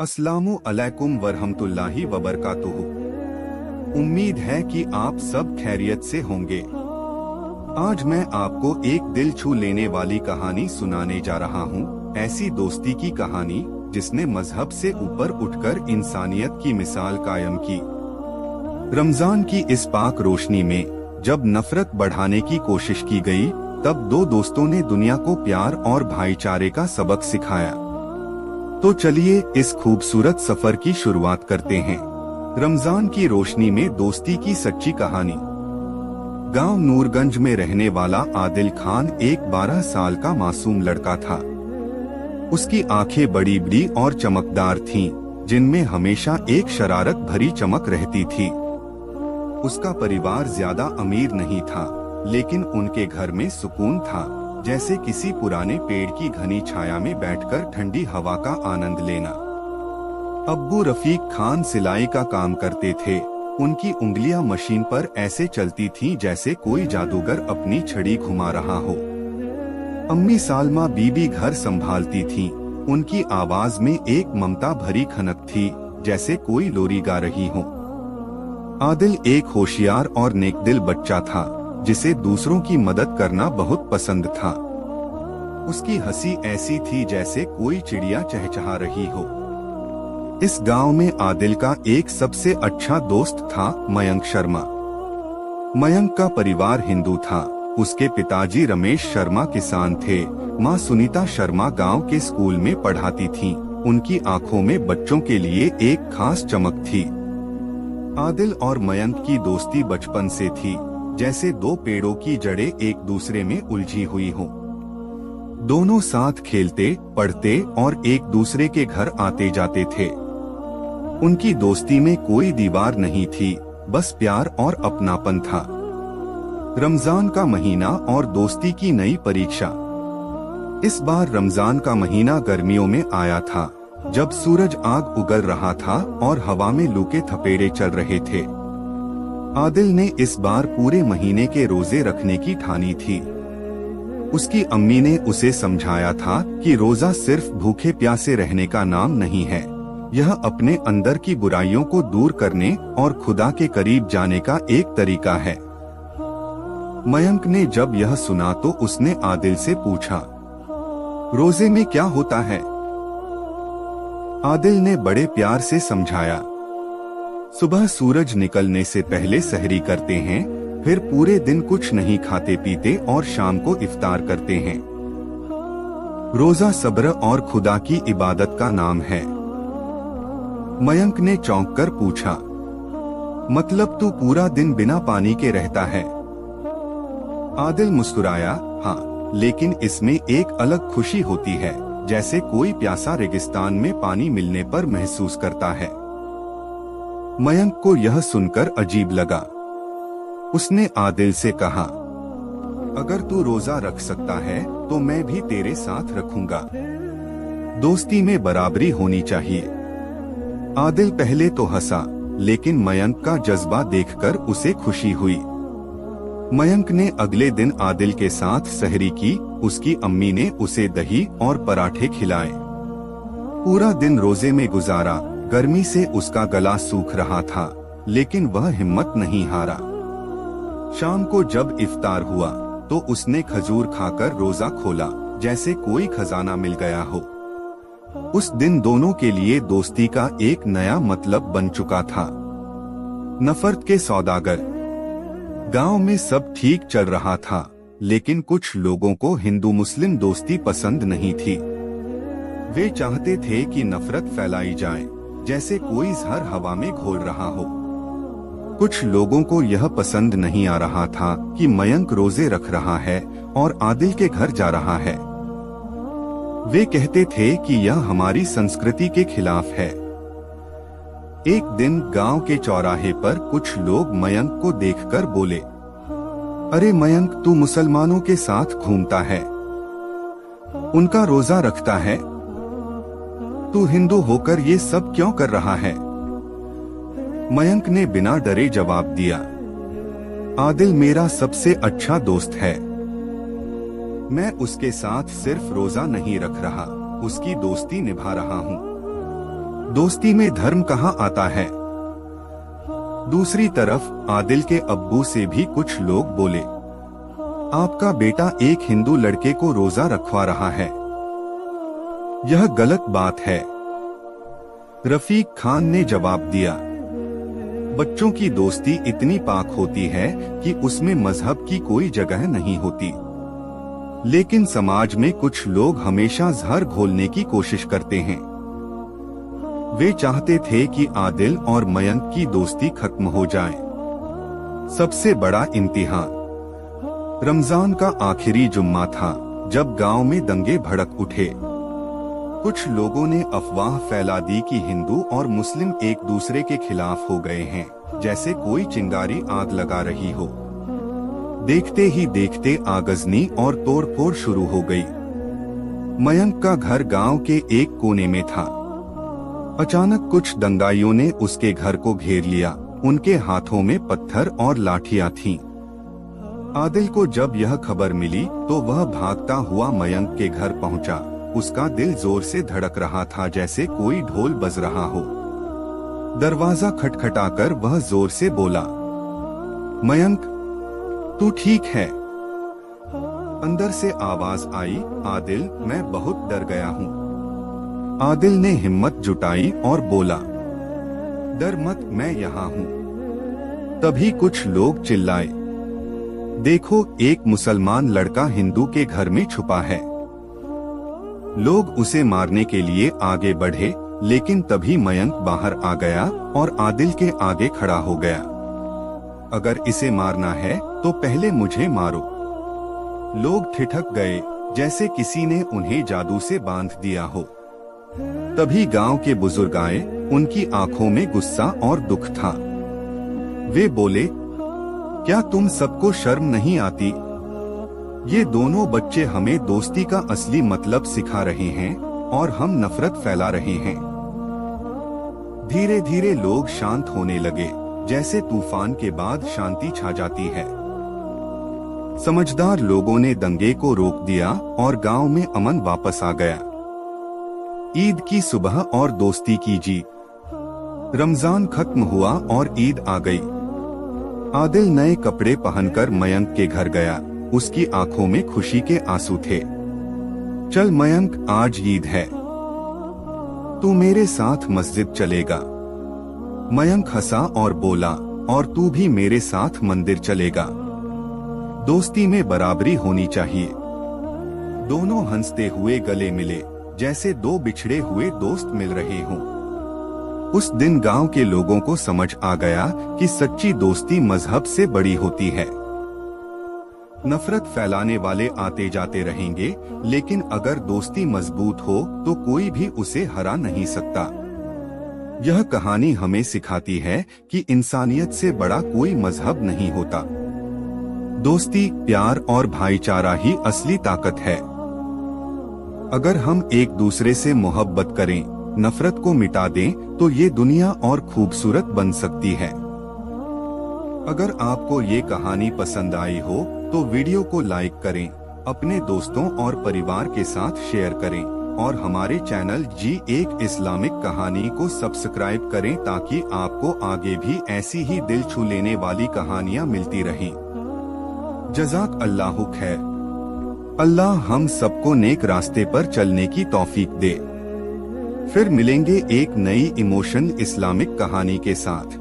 अस्सलामु अलैकुम वरहमतुल्लाहि वबरकातुहू। उम्मीद है कि आप सब खैरियत से होंगे। आज मैं आपको एक दिल छू लेने वाली कहानी सुनाने जा रहा हूँ। ऐसी दोस्ती की कहानी जिसने मजहब से ऊपर उठकर इंसानियत की मिसाल कायम की। रमजान की इस पाक रोशनी में जब नफरत बढ़ाने की कोशिश की गई, तब दो दोस्तों ने दुनिया को प्यार और भाईचारे का सबक सिखाया। तो चलिए इस खूबसूरत सफर की शुरुआत करते हैं। रमजान की रोशनी में दोस्ती की सच्ची कहानी। गांव नूरगंज में रहने वाला आदिल खान एक 12 साल का मासूम लड़का था। उसकी आंखें बड़ी बड़ी और चमकदार थीं, जिनमें हमेशा एक शरारत भरी चमक रहती थी। उसका परिवार ज्यादा अमीर नहीं था, लेकिन उनके घर में सुकून था, जैसे किसी पुराने पेड़ की घनी छाया में बैठकर ठंडी हवा का आनंद लेना। अब्बू रफीक खान सिलाई का काम करते थे। उनकी उंगलियां मशीन पर ऐसे चलती थीं जैसे कोई जादूगर अपनी छड़ी घुमा रहा हो। अम्मी सालमा बीबी घर संभालती थीं। उनकी आवाज में एक ममता भरी खनक थी, जैसे कोई लोरी गा रही हो। आदिल एक होशियार और नेकदिल बच्चा था, जिसे दूसरों की मदद करना बहुत पसंद था। उसकी हंसी ऐसी थी जैसे कोई चिड़िया चहचहा रही हो। इस गांव में आदिल का एक सबसे अच्छा दोस्त था मयंक शर्मा। मयंक का परिवार हिंदू था। उसके पिताजी रमेश शर्मा किसान थे। माँ सुनीता शर्मा गांव के स्कूल में पढ़ाती थीं। उनकी आंखों में बच्चों के लिए एक खास चमक थी। आदिल और मयंक की दोस्ती बचपन से थी, जैसे दो पेड़ों की जड़ें एक दूसरे में उलझी हुई हों। दोनों साथ खेलते, पढ़ते और एक दूसरे के घर आते जाते थे। उनकी दोस्ती में कोई दीवार नहीं थी, बस प्यार और अपनापन था। रमजान का महीना और दोस्ती की नई परीक्षा। इस बार रमजान का महीना गर्मियों में आया था, जब सूरज आग उगल रहा था और हवा में लू के थपेड़े चल रहे थे। आदिल ने इस बार पूरे महीने के रोजे रखने की ठानी थी। उसकी अम्मी ने उसे समझाया था कि रोजा सिर्फ भूखे प्यासे रहने का नाम नहीं है, यह अपने अंदर की बुराइयों को दूर करने और खुदा के करीब जाने का एक तरीका है। मयंक ने जब यह सुना तो उसने आदिल से पूछा, रोजे में क्या होता है? आदिल ने बड़े प्यार से समझाया, सुबह सूरज निकलने से पहले सहरी करते हैं, फिर पूरे दिन कुछ नहीं खाते पीते और शाम को इफ्तार करते हैं। रोजा सब्र और खुदा की इबादत का नाम है। मयंक ने चौंक कर पूछा, मतलब तू पूरा दिन बिना पानी के रहता है? आदिल मुस्कुराया, हाँ, लेकिन इसमें एक अलग खुशी होती है, जैसे कोई प्यासा रेगिस्तान में पानी मिलने पर महसूस करता है। मयंक को यह सुनकर अजीब लगा। उसने आदिल से कहा, अगर तू रोजा रख सकता है तो मैं भी तेरे साथ रखूंगा। दोस्ती में बराबरी होनी चाहिए। आदिल पहले तो हंसा, लेकिन मयंक का जज्बा देखकर उसे खुशी हुई। मयंक ने अगले दिन आदिल के साथ सहरी की। उसकी अम्मी ने उसे दही और पराठे खिलाए। पूरा दिन रोजे में गुजारा। गर्मी से उसका गला सूख रहा था, लेकिन वह हिम्मत नहीं हारा। शाम को जब इफ्तार हुआ तो उसने खजूर खाकर रोजा खोला, जैसे कोई खजाना मिल गया हो। उस दिन दोनों के लिए दोस्ती का एक नया मतलब बन चुका था। नफरत के सौदागर। गांव में सब ठीक चल रहा था, लेकिन कुछ लोगों को हिंदू मुस्लिम दोस्ती पसंद नहीं थी। वे चाहते थे कि नफरत फैलाई जाए, जैसे कोई जहर हवा में घोल रहा हो। कुछ लोगों को यह पसंद नहीं आ रहा था कि मयंक रोजे रख रहा है और आदिल के घर जा रहा है। वे कहते थे कि यह हमारी संस्कृति के खिलाफ है। एक दिन गांव के चौराहे पर कुछ लोग मयंक को देखकर बोले, अरे मयंक, तू मुसलमानों के साथ घूमता है, उनका रोजा रखता है, तू हिंदू होकर ये सब क्यों कर रहा है? मयंक ने बिना डरे जवाब दिया, आदिल मेरा सबसे अच्छा दोस्त है। मैं उसके साथ सिर्फ रोजा नहीं रख रहा, उसकी दोस्ती निभा रहा हूँ। दोस्ती में धर्म कहाँ आता है। दूसरी तरफ आदिल के अब्बू से भी कुछ लोग बोले, आपका बेटा एक हिंदू लड़के को रोजा रखवा रहा है, यह गलत बात है। रफीक खान ने जवाब दिया, बच्चों की दोस्ती इतनी पाक होती है कि उसमें मजहब की कोई जगह नहीं होती, लेकिन समाज में कुछ लोग हमेशा जहर घोलने की कोशिश करते हैं। वे चाहते थे कि आदिल और मयंक की दोस्ती खत्म हो जाए। सबसे बड़ा इम्तिहान रमजान का आखिरी जुम्मा था, जब गांव में दंगे भड़क उठे। कुछ लोगों ने अफवाह फैला दी कि हिंदू और मुस्लिम एक दूसरे के खिलाफ हो गए हैं, जैसे कोई चिंगारी आग लगा रही हो। देखते ही देखते आगजनी और तोड़फोड़ शुरू हो गई। मयंक का घर गांव के एक कोने में था। अचानक कुछ दंगाइयों ने उसके घर को घेर लिया। उनके हाथों में पत्थर और लाठियां थीं। आदिल को जब यह खबर मिली तो वह भागता हुआ मयंक के घर पहुंचा। उसका दिल जोर से धड़क रहा था, जैसे कोई ढोल बज रहा हो। दरवाजा खटखटाकर वह जोर से बोला, मयंक, तू ठीक है? अंदर से आवाज आई, आदिल, मैं बहुत डर गया हूँ। आदिल ने हिम्मत जुटाई और बोला, डर मत, मैं यहाँ हूँ। तभी कुछ लोग चिल्लाए, देखो, एक मुसलमान लड़का हिंदू के घर में छुपा है। लोग उसे मारने के लिए आगे बढ़े, लेकिन तभी मयंक बाहर आ गया और आदिल के आगे खड़ा हो गया। अगर इसे मारना है तो पहले मुझे मारो। लोग ठिठक गए, जैसे किसी ने उन्हें जादू से बांध दिया हो। तभी गांव के बुजुर्ग आए। उनकी आंखों में गुस्सा और दुख था। वे बोले, क्या तुम सबको शर्म नहीं आती? ये दोनों बच्चे हमें दोस्ती का असली मतलब सिखा रहे हैं और हम नफरत फैला रहे हैं। धीरे धीरे लोग शांत होने लगे, जैसे तूफान के बाद शांति छा जाती है। समझदार लोगों ने दंगे को रोक दिया और गांव में अमन वापस आ गया। ईद की सुबह और दोस्ती की जीत। रमजान खत्म हुआ और ईद आ गई। आदिल नए कपड़े पहनकर मयंक के घर गया। उसकी आंखों में खुशी के आंसू थे। चल मयंक, आज ईद है, तू मेरे साथ मस्जिद चलेगा। मयंक हंसा और बोला, और तू भी मेरे साथ मंदिर चलेगा। दोस्ती में बराबरी होनी चाहिए। दोनों हंसते हुए गले मिले, जैसे दो बिछड़े हुए दोस्त मिल रहे हों। उस दिन गांव के लोगों को समझ आ गया कि सच्ची दोस्ती मजहब से बड़ी होती है। नफरत फैलाने वाले आते जाते रहेंगे, लेकिन अगर दोस्ती मजबूत हो तो कोई भी उसे हरा नहीं सकता। यह कहानी हमें सिखाती है कि इंसानियत से बड़ा कोई मजहब नहीं होता। दोस्ती, प्यार और भाईचारा ही असली ताकत है। अगर हम एक दूसरे से मोहब्बत करें, नफरत को मिटा दें, तो ये दुनिया और खूबसूरत बन सकती है। अगर आपको ये कहानी पसंद आई हो तो वीडियो को लाइक करें, अपने दोस्तों और परिवार के साथ शेयर करें और हमारे चैनल G1 इस्लामिक कहानी को सब्सक्राइब करें, ताकि आपको आगे भी ऐसी ही दिल छू लेने वाली कहानियाँ मिलती रहें। जज़ाक अल्लाहु खैर। अल्लाह हम सबको नेक रास्ते पर चलने की तौफीक दे। फिर मिलेंगे एक नई इमोशनल इस्लामिक कहानी के साथ।